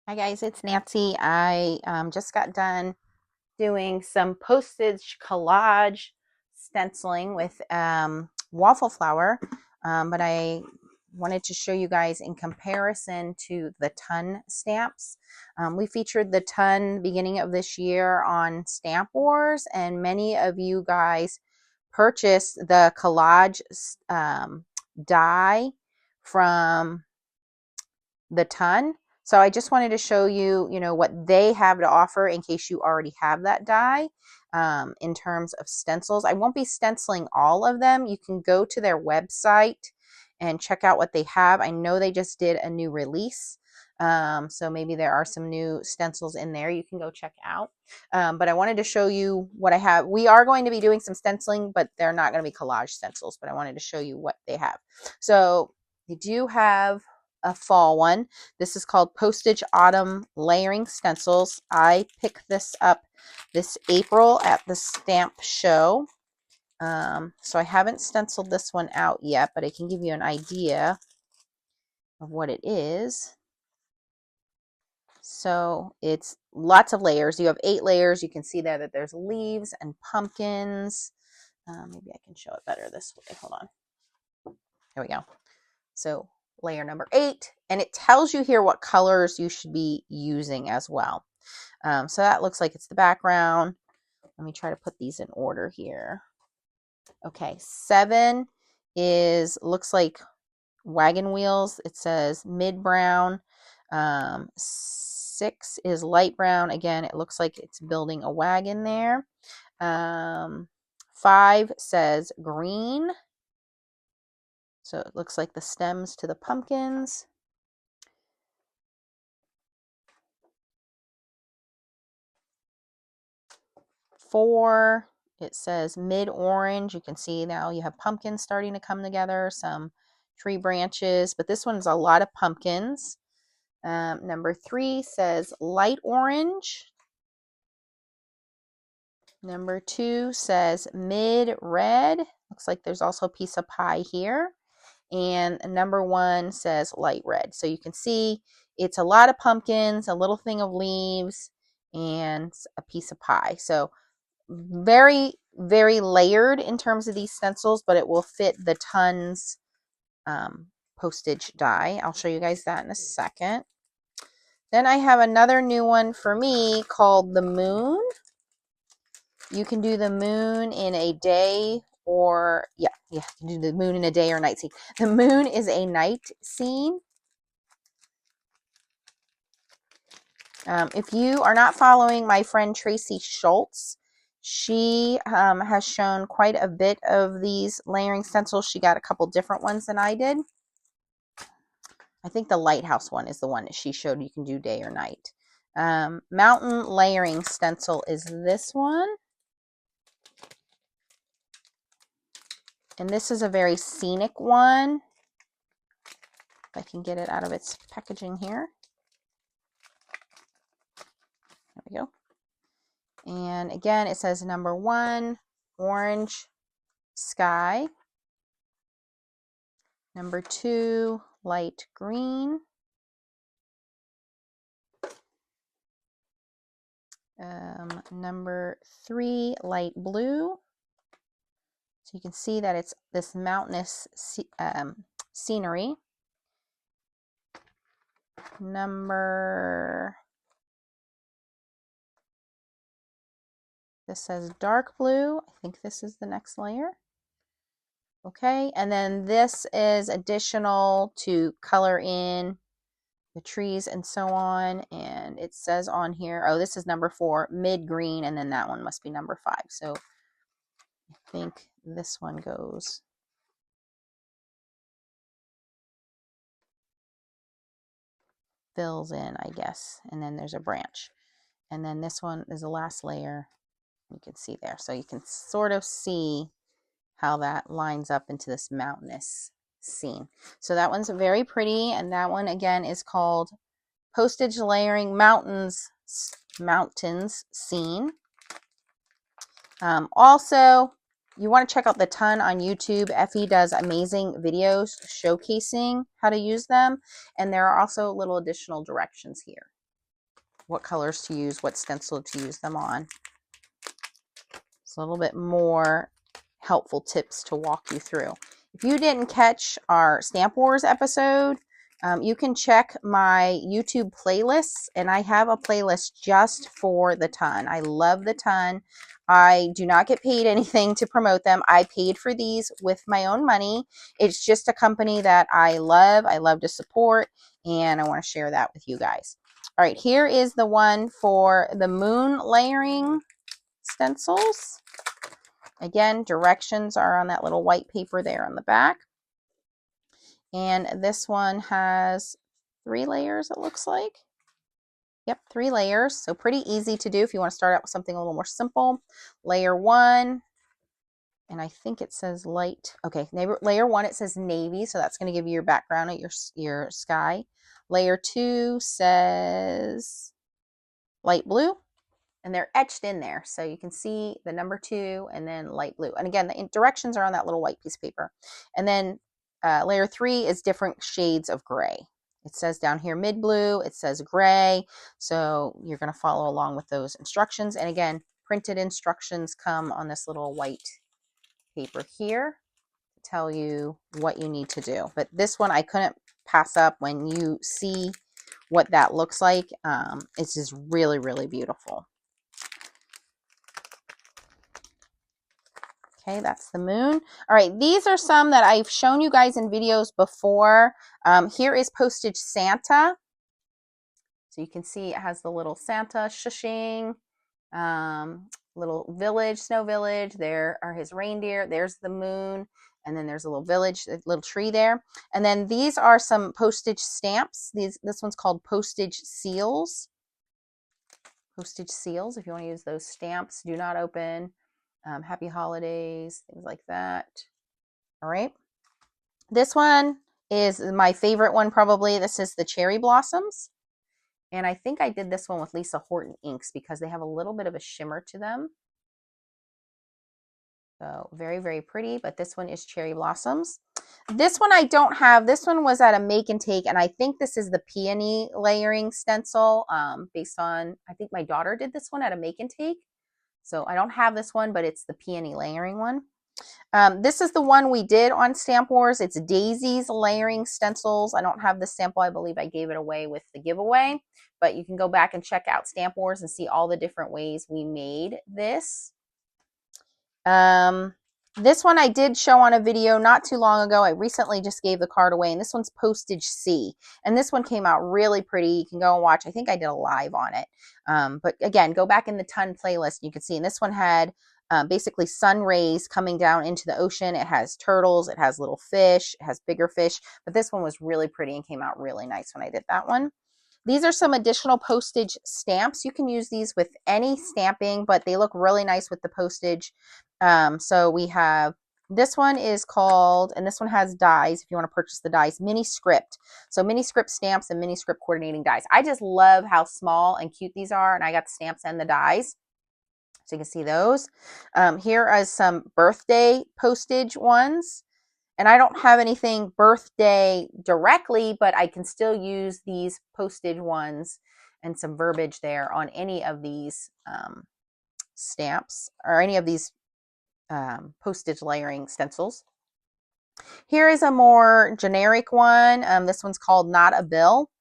Hi guys, it's Nancy. I just got done doing some postage collage stenciling with waffle flower, but I wanted to show you guys in comparison to the ton stamps. We featured the ton beginning of this year on Stamp Wars, and many of you guys purchased the collage die from the ton. So I just wanted to show you, what they have to offer in case you already have that die in terms of stencils. I won't be stenciling all of them. You can go to their website and check out what they have. I know they just did a new release. So maybe there are some new stencils in there you can go check out. But I wanted to show you what I have. We are going to be doing some stenciling, but they're not going to be collage stencils, but I wanted to show you what they have. So they do have a fall one. This is called Postage Autumn Layering Stencils. I picked this up this April at the stamp show. So I haven't stenciled this one out yet, but I can give you an idea of what it is. So it's lots of layers. You have 8 layers. You can see there that there's leaves and pumpkins. Maybe I can show it better this way. Hold on. There we go. So layer number 8, and it tells you here what colors you should be using as well. So that looks like it's the background. Let me try to put these in order here. Okay, 7 looks like wagon wheels. It says mid brown. 6 is light brown. Again, it looks like it's building a wagon there. 5 says green. So it looks like the stems to the pumpkins. 4, it says mid-orange. You can see now you have pumpkins starting to come together, some tree branches, but this one's a lot of pumpkins. Number 3 says light orange. Number 2 says mid-red. Looks like there's also a piece of pie here. And number 1 says light red. So you can see it's a lot of pumpkins, a little thing of leaves, and a piece of pie. So very, very layered in terms of these stencils, but it will fit the tons postage die. I'll show you guys that in a second. Then I have another new one for me called the moon. You can do the moon in a day or, you can do the moon in a day or night scene. The moon is a night scene. If you are not following my friend Tracy Schultz, she has shown quite a bit of these layering stencils. She got a couple different ones than I did. I think the lighthouse one is the one that she showed you can do day or night. Mountain layering stencil is this one. And this is a very scenic one. If I can get it out of its packaging here. There we go. And again, it says number 1, orange sky. Number 2, light green. Number 3, light blue. So you can see that it's this mountainous scenery. This says dark blue. I think this is the next layer. Okay, and then this is additional to color in the trees and so on. And it says on here, oh, this is number 4, mid green, and then that one must be number 5. So I think this one fills in, I guess, and then there's a branch. And then this one is the last layer. You can see there. So you can sort of see how that lines up into this mountainous scene. So that one's very pretty, and that one again is called Postage Layering Mountains Scene. Also, you want to check out the ton on YouTube. Effie does amazing videos showcasing how to use them, and there are also little additional directions here. what colors to use, what stencil to use them on. It's a little bit more helpful tips to walk you through. If you didn't catch our Stamp Wars episode, you can check my YouTube playlists, and I have a playlist just for the ton. I love the ton. I do not get paid anything to promote them. I paid for these with my own money. It's just a company that I love to support, and I want to share that with you guys. All right, here is the one for the moon layering stencils. Again, directions are on that little white paper there on the back. And this one has 3 layers, it looks like. Yep, 3 layers. So pretty easy to do if you want to start out with something a little more simple. Layer 1, and I think it says light. Okay, layer 1, it says navy, so that's going to give you your background at your sky. Layer 2 says light blue, and they're etched in there, so you can see the number 2 and then light blue. And again, the directions are on that little white piece of paper. And then layer 3 is different shades of gray. It says down here mid blue, it says gray, so you're going to follow along with those instructions. And again, printed instructions come on this little white paper here to tell you what you need to do. But this one I couldn't pass up. When you see what that looks like, it's just really, really beautiful. Okay, that's the moon. All right, these are some that I've shown you guys in videos before. Here is Postage Santa. So you can see it has the little Santa shushing, little village, snow village. There are his reindeer. There's the moon. And then there's a little village, a little tree there. And then these are some postage stamps. This one's called Postage Seals. Postage seals, if you want to use those stamps. Do not open. Happy holidays, things like that. All right. This one is my favorite one probably. This is the cherry blossoms. And I think I did this one with Lisa Horton inks because they have a little bit of a shimmer to them. So very, very pretty, but this one is cherry blossoms. This one I don't have. This one was at a make and take, and I think this is the peony layering stencil based on, I think my daughter did this one at a make and take. So I don't have this one, but it's the peony layering one. This is the one we did on Stamp Wars. It's Daisy's layering stencils. I don't have the sample. I believe I gave it away with the giveaway, but you can go back and check out Stamp Wars and see all the different ways we made this. This one I did show on a video not too long ago. I recently just gave the card away, and this one's Postage C. And this one came out really pretty. You can go and watch. I think I did a live on it. But again, go back in the ton playlist. And you can see, and this one had basically sun rays coming down into the ocean. It has turtles. It has little fish. It has bigger fish. But this one was really pretty and came out really nice when I did that one. These are some additional postage stamps. You can use these with any stamping, but they look really nice with the postage. So we have, this one is called, and this one has dies, if you want to purchase the dies, mini script. So mini script stamps and mini script coordinating dies. I just love how small and cute these are, and I got the stamps and the dies. So you can see those. Here are some birthday postage ones. And I don't have anything birthday directly, but I can still use these postage ones and some verbiage there on any of these stamps or any of these postage layering stencils. Here is a more generic one. This one's called Not a Bill.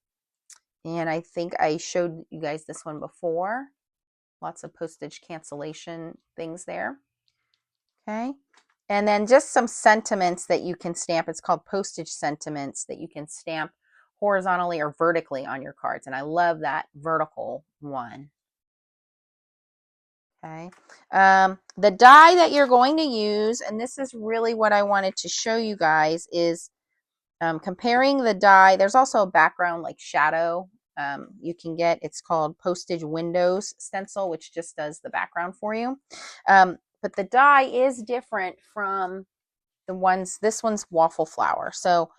And I think I showed you guys this one before. Lots of postage cancellation things there. Okay. And then just some sentiments that you can stamp. It's called postage sentiments that you can stamp horizontally or vertically on your cards. And I love that vertical one. Okay. The die that you're going to use, and this is really what I wanted to show you guys, is comparing the die. There's also a background like shadow you can get. It's called Postage Windows Stencil, which just does the background for you. But the die is different from the ones, this one's waffle flower. So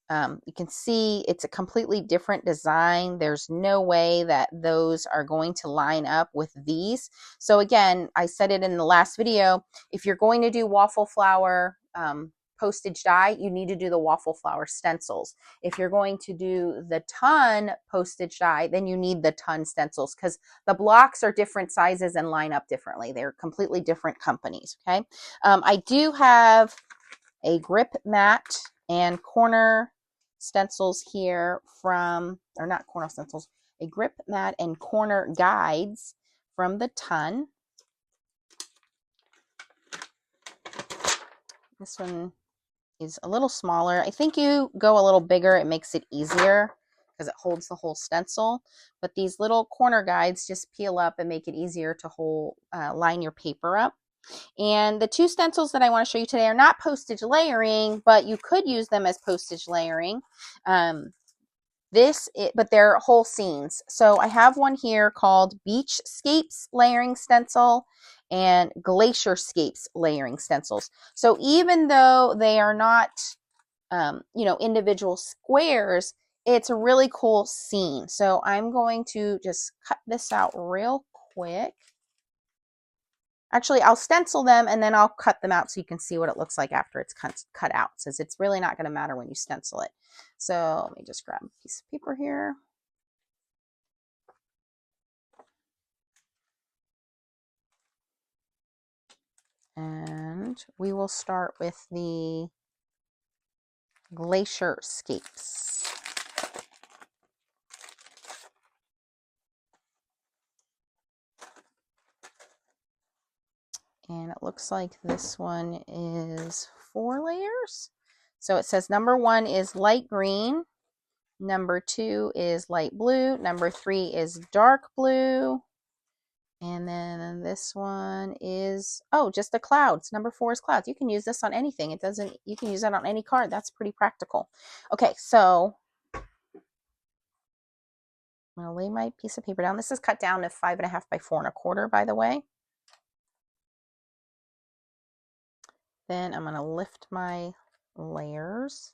you can see it's a completely different design. There's no way that those are going to line up with these. So again, I said it in the last video, if you're going to do waffle flower postage die, you need to do the waffle flower stencils. If you're going to do the ton postage die, then you need the ton stencils because the blocks are different sizes and line up differently. They're completely different companies, okay? I do have a grip mat and corner stencils here from, or not corner stencils, a grip mat and corner guides from the ton. This one is a little smaller. I think you go a little bigger, it makes it easier because it holds the whole stencil. But these little corner guides just peel up and make it easier to hold, line your paper up. And the two stencils that I want to show you today are not postage layering, but you could use them as postage layering. But they're whole scenes. So I have one here called Beachscapes layering stencil and Glacierscapes layering stencils. So even though they are not, individual squares, it's a really cool scene. So I'm going to just cut this out real quick. Actually, I'll stencil them and then I'll cut them out so you can see what it looks like after it's cut out, since it's really not going to matter when you stencil it. So let me just grab a piece of paper here. And we will start with the Glacierscapes. And it looks like this one is 4 layers. So it says number 1 is light green, number 2 is light blue, number 3 is dark blue, and then this one is, just the clouds. Number 4 is clouds. You can use this on anything. You can use that on any card. That's pretty practical. Okay, so I'm going to lay my piece of paper down. This is cut down to 5.5 by 4.25, by the way. Then I'm going to lift my layers.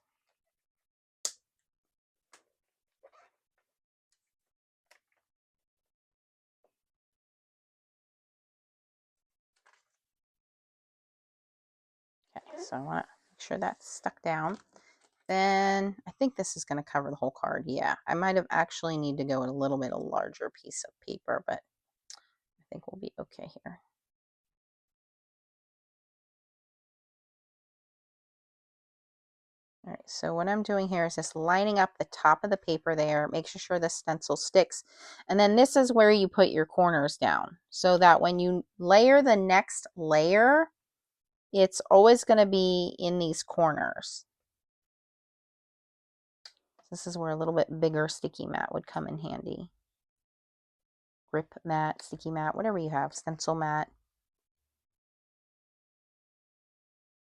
Okay, so I want to make sure that's stuck down. Then I think this is going to cover the whole card. Yeah, I might have actually need to go with a little bit of larger piece of paper, but I think we'll be okay here. All right, so what I'm doing here is just lining up the top of the paper there, make sure the stencil sticks. And then this is where you put your corners down so that when you layer the next layer, it's always going to be in these corners. This is where a little bit bigger sticky mat would come in handy. Grip mat, sticky mat, whatever you have, stencil mat.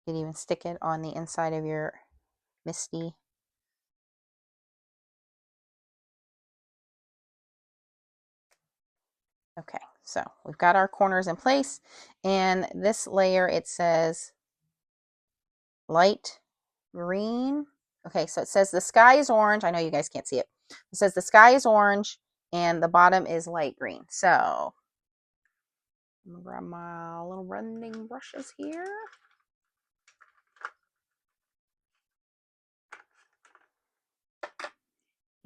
You can even stick it on the inside of your Misty. Okay, so we've got our corners in place, and this layer, it says light green. Okay, so it says the sky is orange. I know you guys can't see it. It says the sky is orange and the bottom is light green. So I'm gonna grab my little blending brushes here.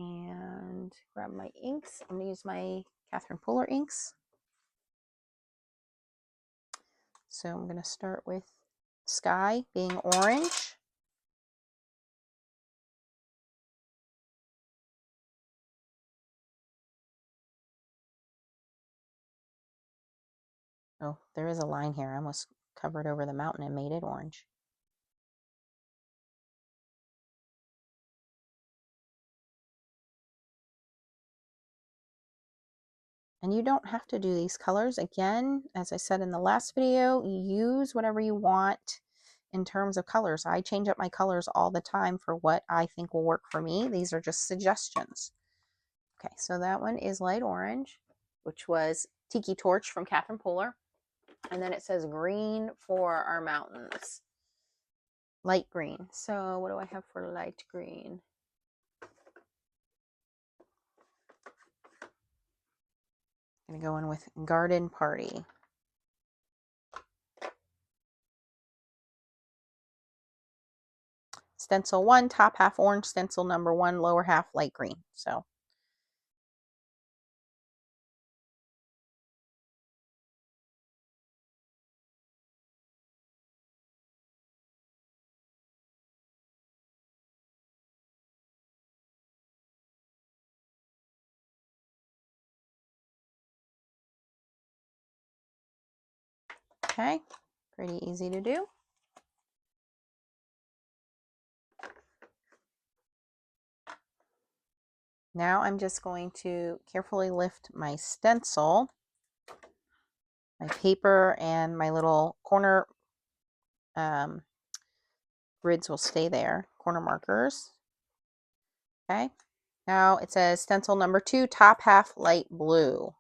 And grab my inks. I'm gonna use my Catherine Puller inks. So I'm gonna start with sky being orange. Oh, there is a line here. I almost covered over the mountain and made it orange. And you don't have to do these colors. Again, as I said in the last video, use whatever you want in terms of colors. I change up my colors all the time for what I think will work for me. These are just suggestions. Okay, so that one is light orange, which was Tiki Torch from Catherine Puller. And then it says green for our mountains. Light green. So what do I have for light green? I'm going to go in with Garden Party. stencil 1, top half orange, stencil number 1, lower half light green. So okay, pretty easy to do. Now I'm just going to carefully lift my stencil. My paper and my little corner grids will stay there, corner markers. Okay, now it says stencil number 2, top half light blue.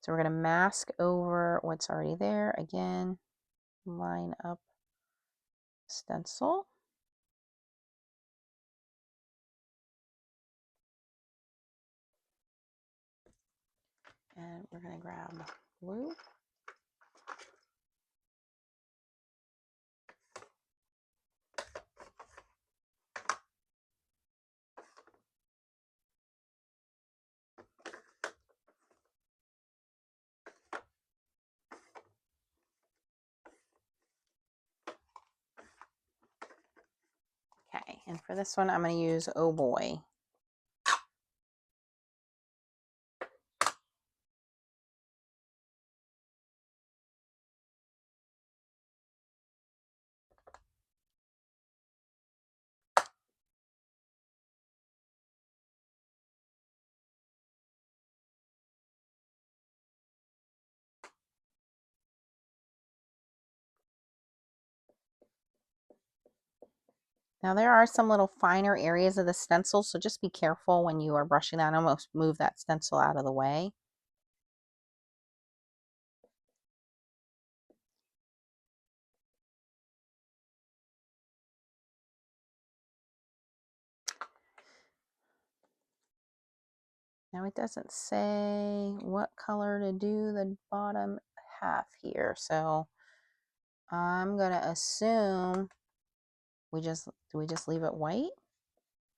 So we're going to mask over what's already there. Again, line up stencil. And we're going to grab blue. Okay, and for this one, I'm going to use Oh Boy. Now there are some little finer areas of the stencil, so just be careful when you are brushing that. Almost move that stencil out of the way. Now it doesn't say what color to do the bottom half here, so I'm gonna assume we just leave it white?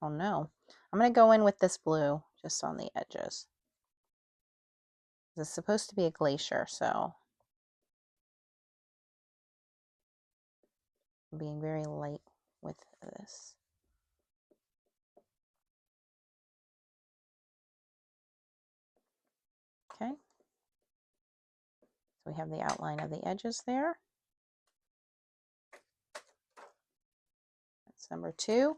Oh no. I'm gonna go in with this blue just on the edges. This is supposed to be a glacier, so I'm being very light with this. Okay. So we have the outline of the edges there. That's number 2.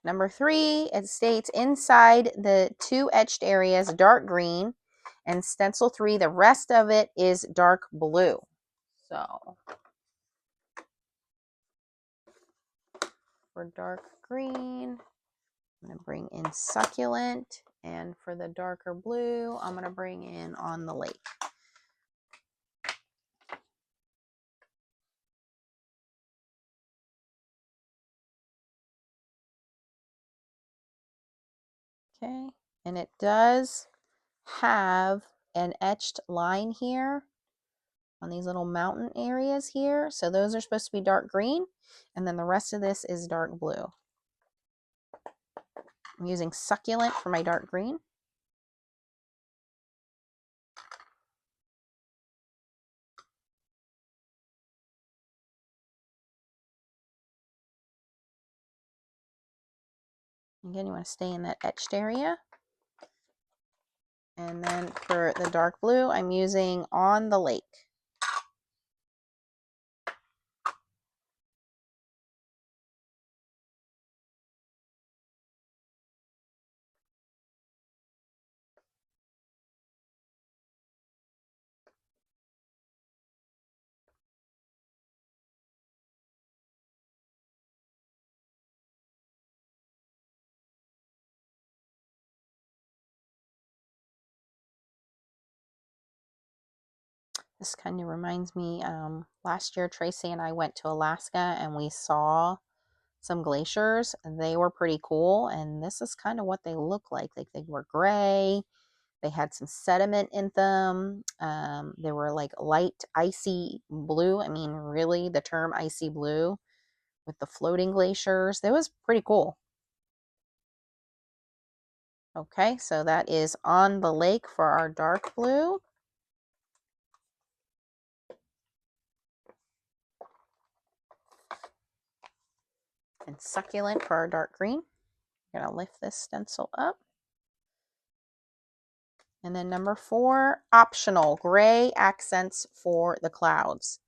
Number 3, it states inside the 2 etched areas, dark green, and stencil 3, the rest of it is dark blue. So for dark green, I'm going to bring in succulent, and for the darker blue, I'm going to bring in on the lake. Okay, and it does have an etched line here on these little mountain areas here. So those are supposed to be dark green, and then the rest of this is dark blue. I'm using succulent for my dark green. Again, you want to stay in that etched area. And then for the dark blue, I'm using on the lake. This kind of reminds me, last year Tracy and I went to Alaska and we saw some glaciers. They were pretty cool, and this is kind of what they look like. Like they were gray, They had some sediment in them. They were like light icy blue. I mean, really, the term icy blue with the floating glaciers. That was pretty cool. Okay, so that is On the Lake for our dark blue. And Succulent for our dark green. I'm going to lift this stencil up. And then number 4, Optional, gray accents for the clouds.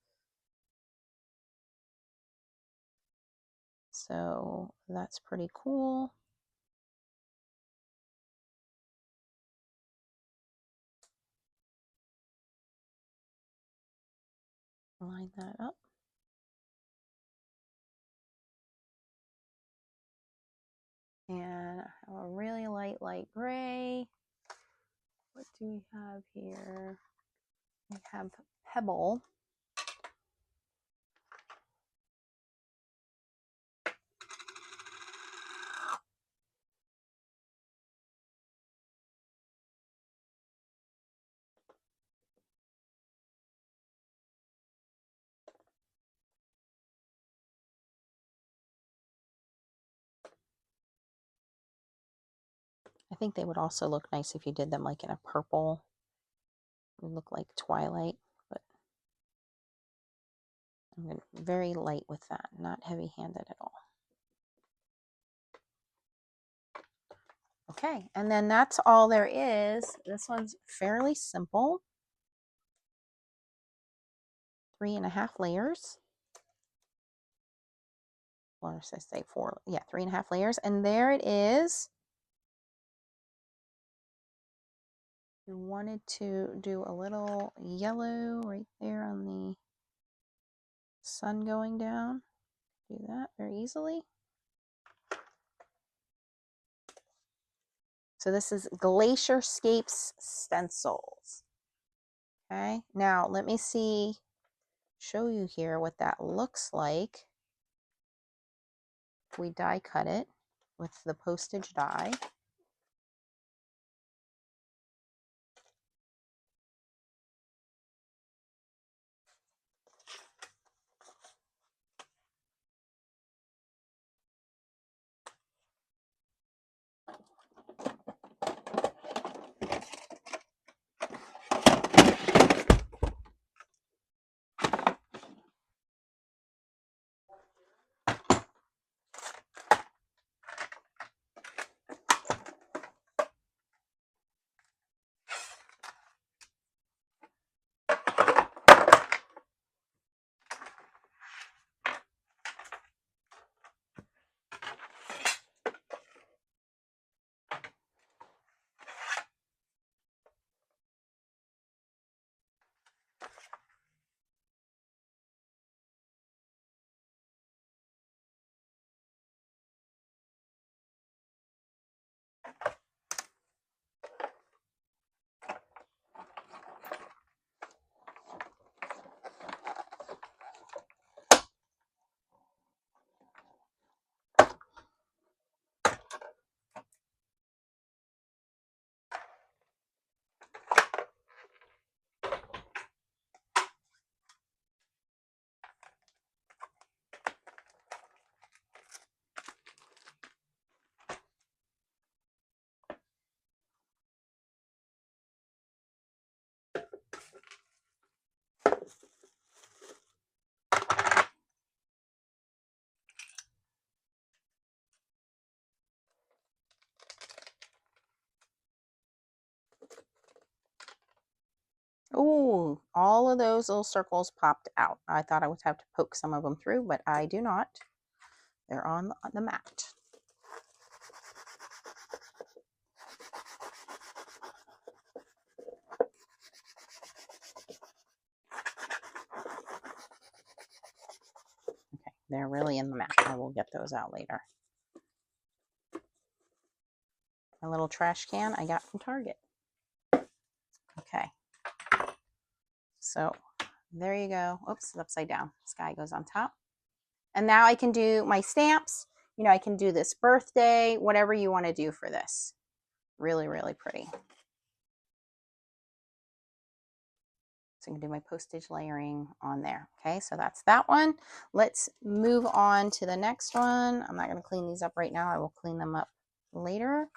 So that's pretty cool. Line that up. And I have a really light gray. What do we have here? We have Pebble. I think they would also look nice if you did them like in a purple. It would look like Twilight, but I'm very light with that, not heavy-handed at all. Okay, and then that's all there is. This one's fairly simple. 3.5 layers. Or should I say 4? Yeah, 3.5 layers. And there it is. We wanted to do a little yellow right there on the sun going down. Do that very easily. So this is Glacierscapes stencils. Okay, now let me show you here what that looks like if we die cut it with the Postage die. Ooh, all of those little circles popped out. I thought I would have to poke some of them through, but I do not. They're on the mat. Okay, they're really in the mat. I will get those out later. A little trash can I got from Target. Okay. So there you go. Oops, it's upside down. Sky goes on top. And now I can do my stamps. You know, I can do this birthday, whatever you want to do for this. Really, really pretty. So I'm going to do my postage layering on there. Okay, so that's that one. Let's move on to the next one. I'm not going to clean these up right now. I will clean them up later.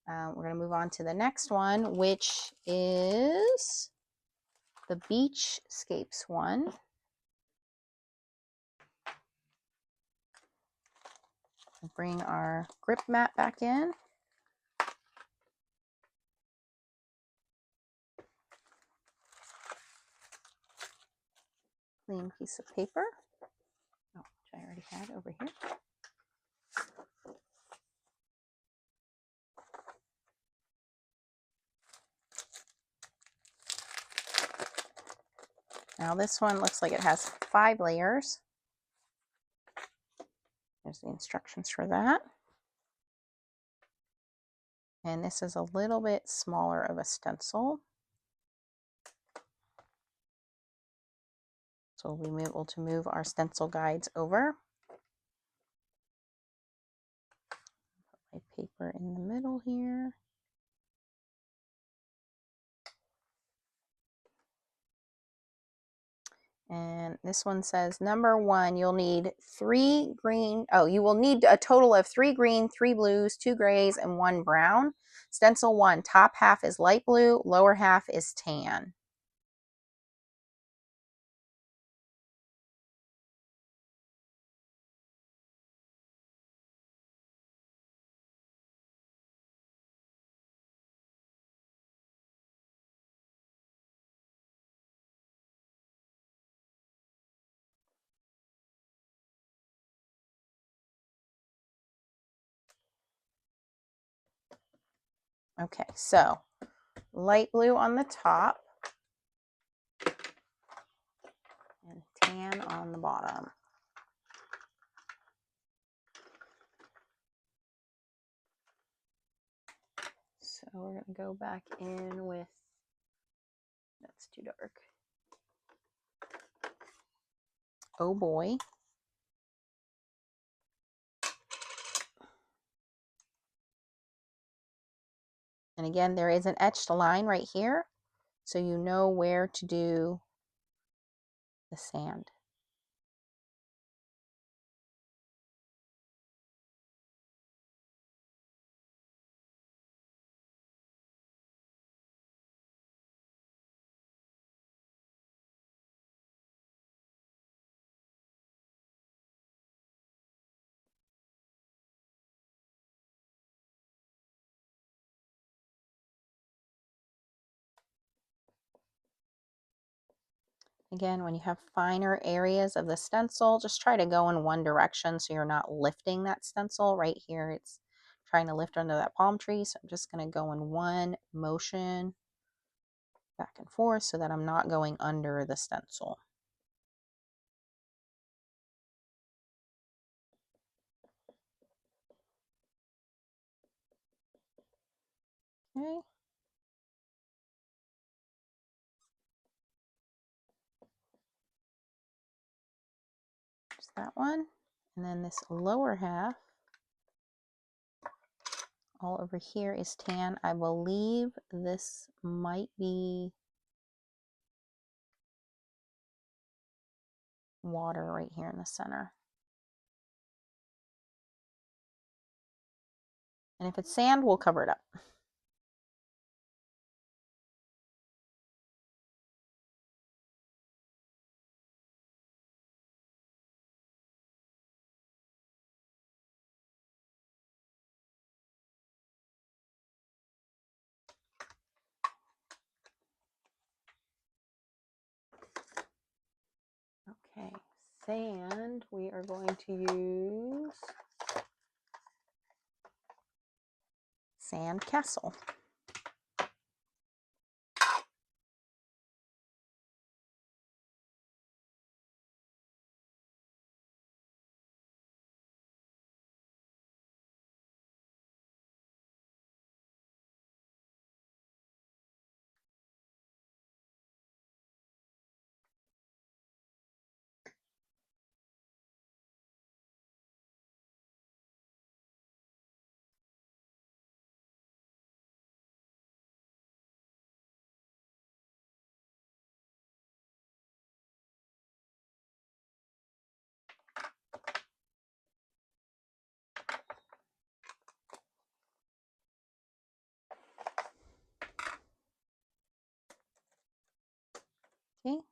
We're going to move on to the next one, which is the beachscapes one. We'll bring our grip mat back in. Clean piece of paper, which I already had over here. Now this one looks like it has 5 layers. There's the instructions for that. And this is a little bit smaller of a stencil. So we'll be able to move our stencil guides over. Put my paper in the middle here. And this one says, number 1, you'll need 3 green. Oh, you will need a total of 3 green, 3 blues, 2 grays, and 1 brown. Stencil 1, top half is light blue, lower half is tan. Okay, so light blue on the top and tan on the bottom. So we're going to go back in with, that's too dark. Oh boy. And again, there is an etched line right here, so you know where to do the sand. Again, when you have finer areas of the stencil, just try to go in one direction so you're not lifting that stencil. Right here, it's trying to lift under that palm tree, so I'm just going to go in one motion back and forth so that I'm not going under the stencil. Okay. Just that one. And then this lower half, all over here is tan. I believe this might be water right here in the center. And if it's sand, we'll cover it up. Okay, sand, we are going to use Sand Castle.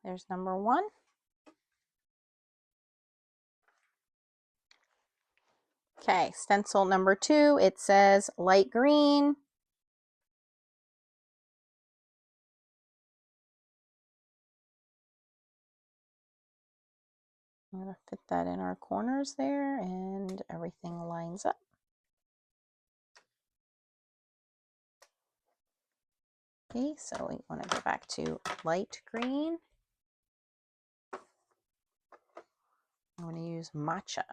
there's number 1. Okay, stencil number 2, it says light green. I'm going to fit that in our corners there and everything lines up. Okay, so we want to go back to light green. I'm going to use matcha.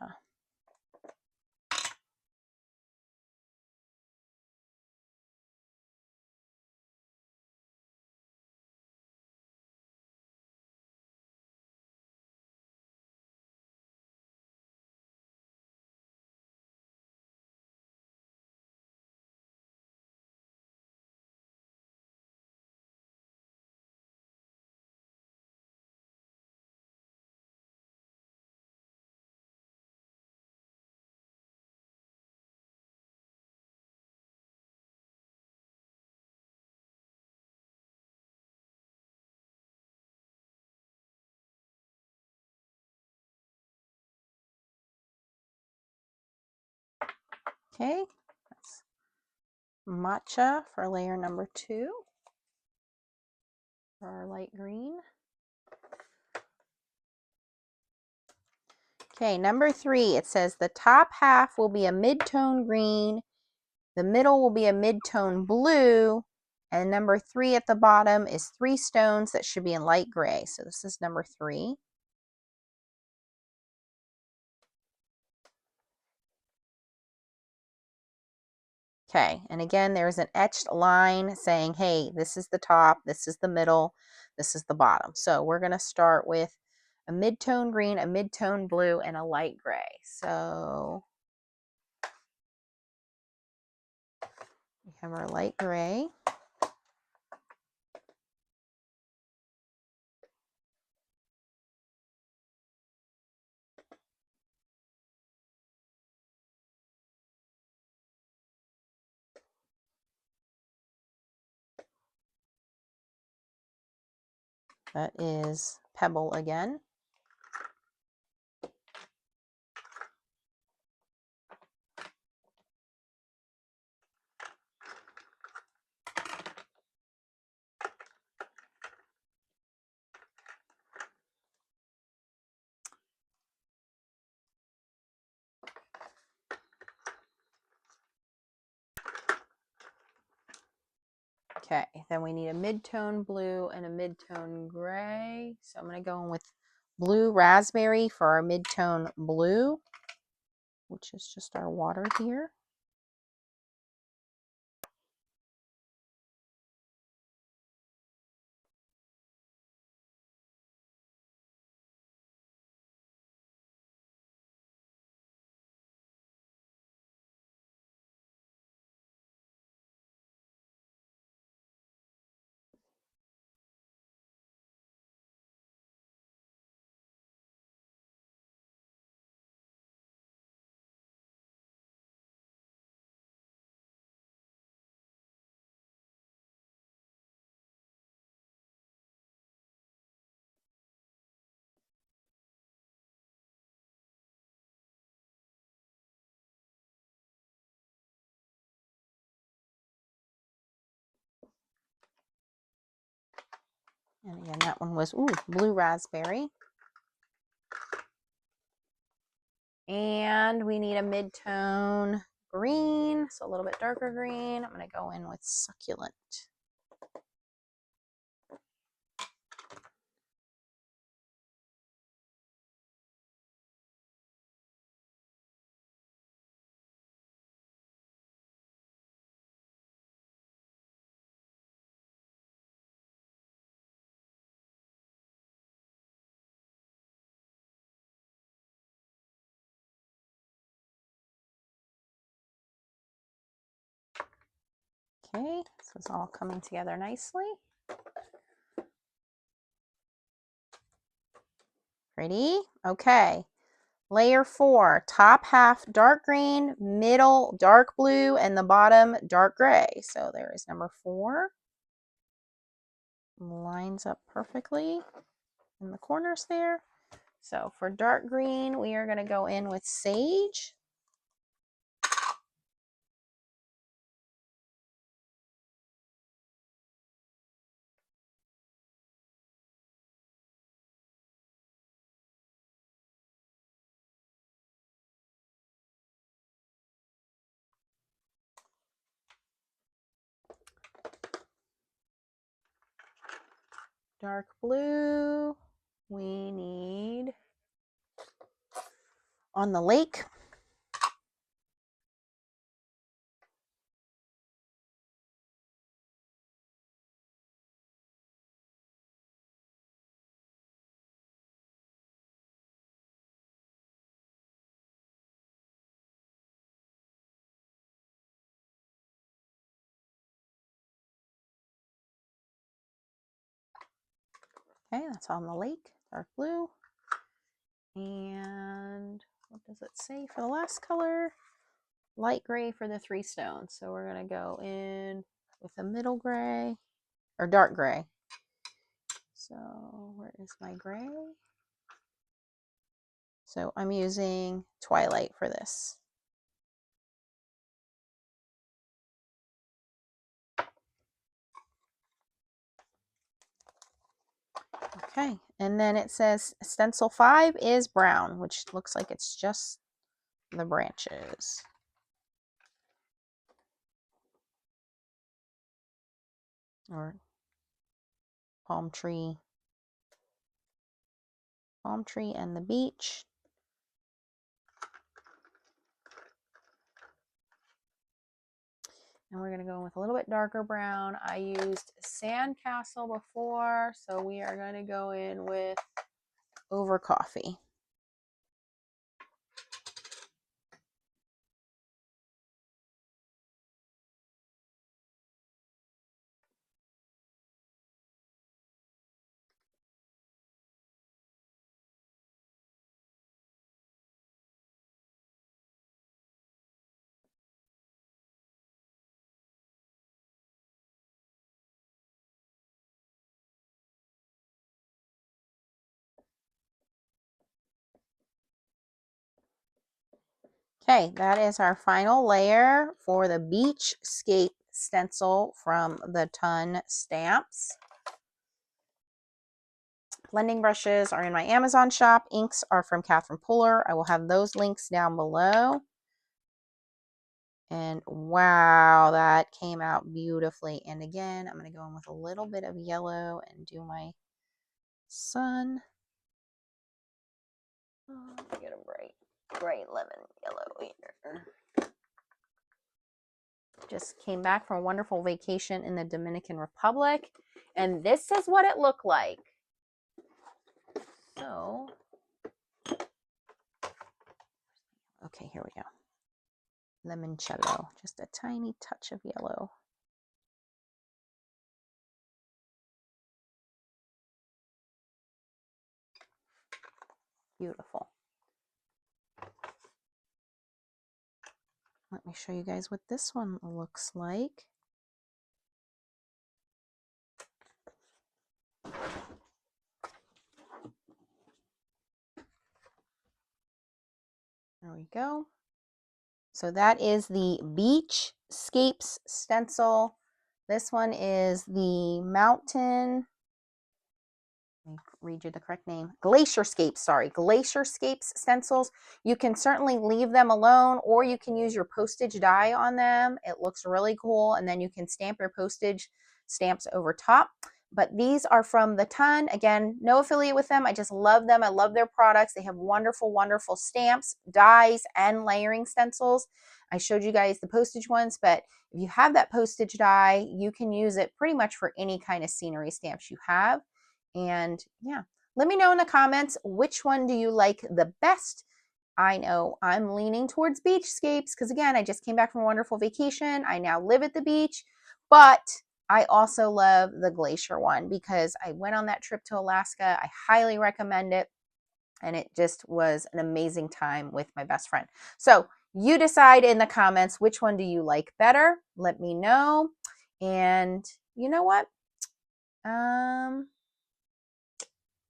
Okay, that's matcha for layer number 2 for our light green. Okay, number 3, it says the top half will be a mid-tone green, the middle will be a mid-tone blue, and number 3 at the bottom is 3 stones that should be in light gray. So this is number 3. Okay, and again, there's an etched line saying, hey, this is the top, this is the middle, this is the bottom. So we're going to start with a mid-tone green, a mid-tone blue, and a light gray. So we have our light gray. That is Pebble again. Okay, then we need a mid-tone blue and a mid-tone gray. So I'm going to go in with blue raspberry for our mid-tone blue, which is just our water here. And again, that one was blue raspberry. And we need a mid-tone green, so a little bit darker green. I'm going to go in with succulent. Okay, this is all coming together nicely. Ready? Okay. Layer 4, top half dark green, middle dark blue, and the bottom dark gray. So there is number 4. Lines up perfectly. in the corners there. So for dark green, we are going to go in with sage. Dark blue, we need on the lake. Okay, that's on the lake, dark blue. And what does it say for the last color? Light gray for the 3 stones. So we're going to go in with a middle gray or dark gray. So where is my gray? So I'm using Twilight for this. Okay, and then it says stencil 5 is brown, which looks like it's just the branches. Or palm tree and the beach. And we're going to go in with a little bit darker brown. I used Sandcastle before, so we are going to go in with Over Coffee. Okay, that is our final layer for the Beachscape stencil from the Ton Stamps. Blending brushes are in my Amazon shop. Inks are from Catherine Puller. I will have those links down below. And wow, that came out beautifully. And again, I'm going to go in with a little bit of yellow and do my sun. Oh, get a bright lemon yellow here. Just came back from a wonderful vacation in the Dominican Republic, and this is what it looked like. So, okay, here we go. Limoncello, just a tiny touch of yellow. Beautiful. Let me show you guys what this one looks like. There we go. So that is the Beachscapes stencil. This one is the Mountain, let me read you the correct name, Glacierscapes, sorry, Glacierscapes stencils. You can certainly leave them alone, or you can use your postage die on them. It looks really cool, and then you can stamp your postage stamps over top. But these are from the Ton. Again, no affiliate with them. I just love them. I love their products. They have wonderful, wonderful stamps, dies, and layering stencils. I showed you guys the postage ones, but if you have that postage die, you can use it pretty much for any kind of scenery stamps you have. And yeah, let me know in the comments, which one do you like the best? I know I'm leaning towards Beachscapes because, again, I just came back from a wonderful vacation. I now live at the beach, but I also love the Glacier one because I went on that trip to Alaska. I highly recommend it, and it just was an amazing time with my best friend. So you decide in the comments, which one do you like better? Let me know. And you know what?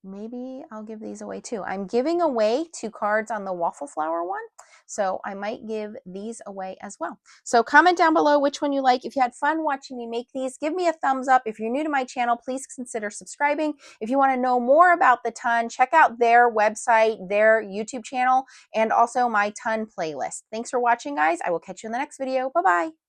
maybe I'll give these away too. I'm giving away 2 cards on the waffle flower one, so I might give these away as well. So comment down below which one you like. If you had fun watching me make these, give me a thumbs up. If you're new to my channel, please consider subscribing. If you want to know more about the Ton, check out their website, their YouTube channel, and also my Ton playlist. Thanks for watching, guys. I will catch you in the next video. Bye-bye.